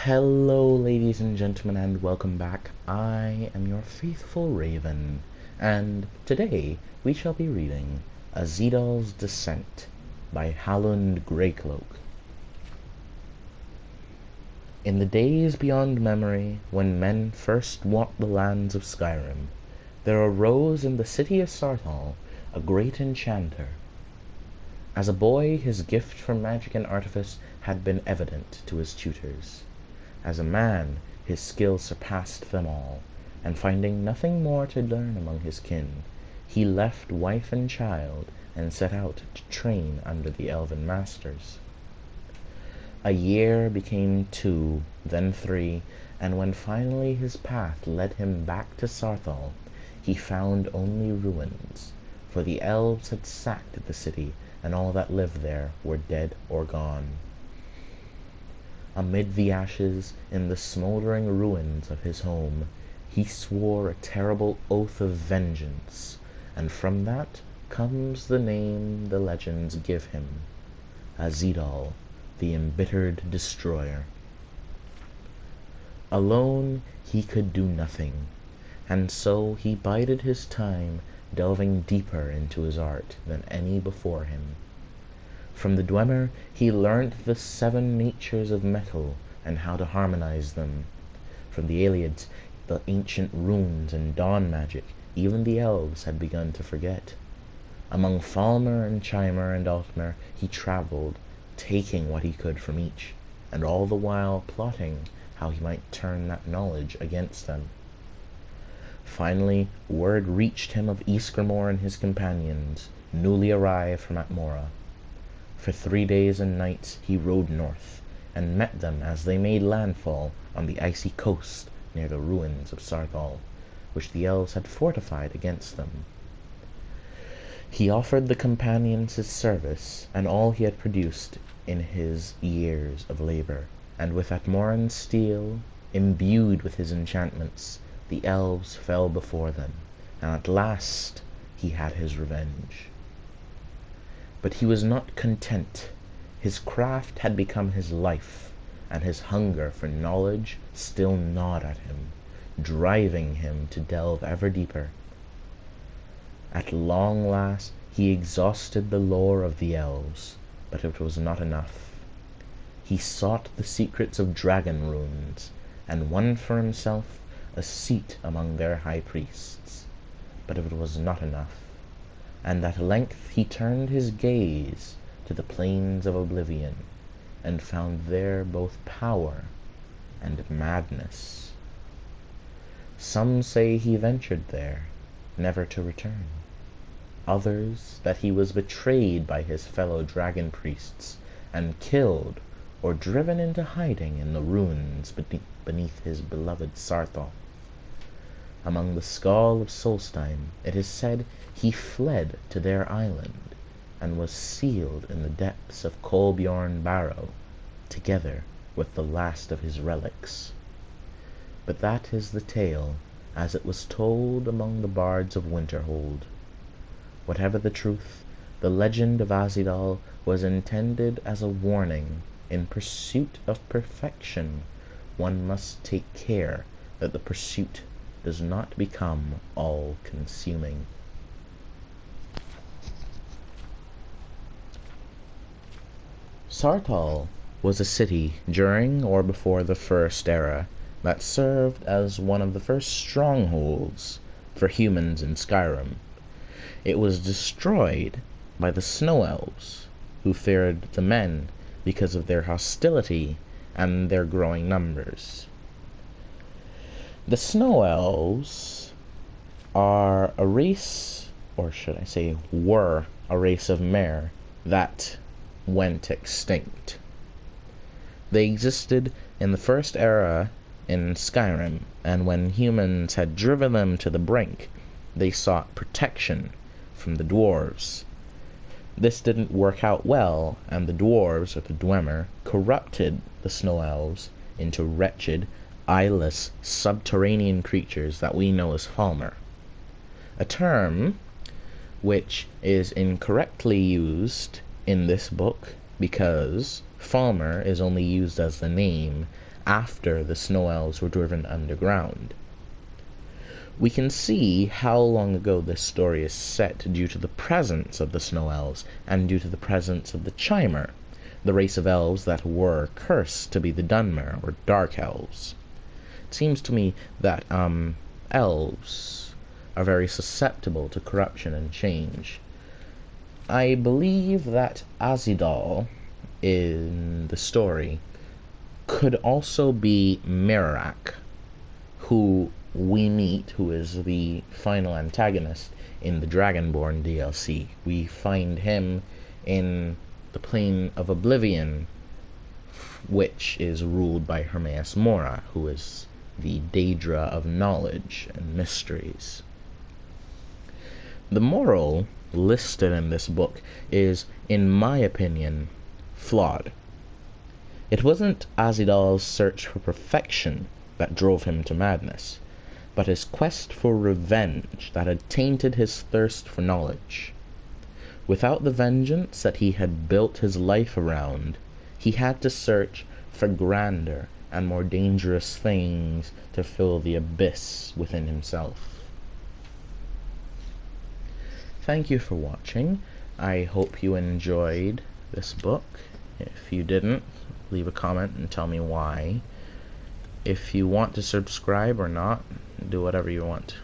Hello, ladies and gentlemen, and welcome back. I am your faithful Raven, and today we shall be reading Ahzidal's Descent by Halland Greycloak. In the days beyond memory, when men first walked the lands of Skyrim, there arose in the city of Ahzidal a great enchanter. As a boy, his gift for magic and artifice had been evident to his tutors. As a man, his skill surpassed them all, and finding nothing more to learn among his kin, he left wife and child and set out to train under the elven masters. A year became 2, then 3, and when finally his path led him back to Ahzidal, he found only ruins, for the elves had sacked the city, and all that lived there were dead or gone. Amid the ashes, in the smoldering ruins of his home, he swore a terrible oath of vengeance, and from that comes the name the legends give him, Ahzidal, the embittered destroyer. Alone he could do nothing, and so he bided his time, delving deeper into his art than any before him. From the Dwemer he learnt the 7 natures of metal and how to harmonize them. From the Aelids, the ancient runes and dawn magic even the elves had begun to forget. Among Falmer and Chimer and Altmer he travelled, taking what he could from each, and all the while plotting how he might turn that knowledge against them. Finally, word reached him of Ysgramor and his companions, newly arrived from Atmora. For 3 days and nights he rode north, and met them as they made landfall on the icy coast near the ruins of Ahzidal, which the elves had fortified against them. He offered the companions his service and all he had produced in his years of labor, and with Atmoran steel, imbued with his enchantments, the elves fell before them, and at last he had his revenge. But he was not content. His craft had become his life, and his hunger for knowledge still gnawed at him, driving him to delve ever deeper. At long last he exhausted the lore of the elves, but it was not enough. He sought the secrets of dragon runes, and won for himself a seat among their high priests, but it was not enough. And at length he turned his gaze to the plains of oblivion, and found there both power and madness. Some say he ventured there, never to return. Others that he was betrayed by his fellow dragon priests, and killed or driven into hiding in the ruins beneath his beloved Ahzidal. Among the Skald of Solstheim it is said he fled to their island, and was sealed in the depths of Kolbjorn Barrow, together with the last of his relics. But that is the tale, as it was told among the bards of Winterhold. Whatever the truth, the legend of Ahzidal was intended as a warning. In pursuit of perfection, one must take care that the pursuit does not become all-consuming. Ahzidal was a city during or before the First Era that served as one of the first strongholds for humans in Skyrim. It was destroyed by the Snow Elves, who feared the men because of their hostility and their growing numbers. The Snow Elves are a race, or should I say were a race of mare that went extinct. They existed in the First Era in Skyrim, and when humans had driven them to the brink, they sought protection from the dwarves. This didn't work out well, and the dwarves, or the Dwemer, corrupted the Snow Elves into wretched, eyeless, subterranean creatures that we know as Falmer, a term which is incorrectly used in this book because Falmer is only used as the name after the snow elves were driven underground. We can see how long ago this story is set due to the presence of the snow elves and due to the presence of the Chimer, the race of elves that were cursed to be the Dunmer, or Dark Elves. It seems to me that elves are very susceptible to corruption and change. I believe that Ahzidal in the story could also be Mirarak, who we meet, who is the final antagonist in the Dragonborn DLC. We find him in the Plane of Oblivion, which is ruled by Hermaeus Mora, who is the Daedra of knowledge and mysteries. The moral listed in this book is, in my opinion, flawed. It wasn't Ahzidal's search for perfection that drove him to madness, but his quest for revenge that had tainted his thirst for knowledge. Without the vengeance that he had built his life around, he had to search for grander and more dangerous things to fill the abyss within himself. Thank you for watching. I hope you enjoyed this book. If you didn't, leave a comment and tell me why. If you want to subscribe or not, do whatever you want.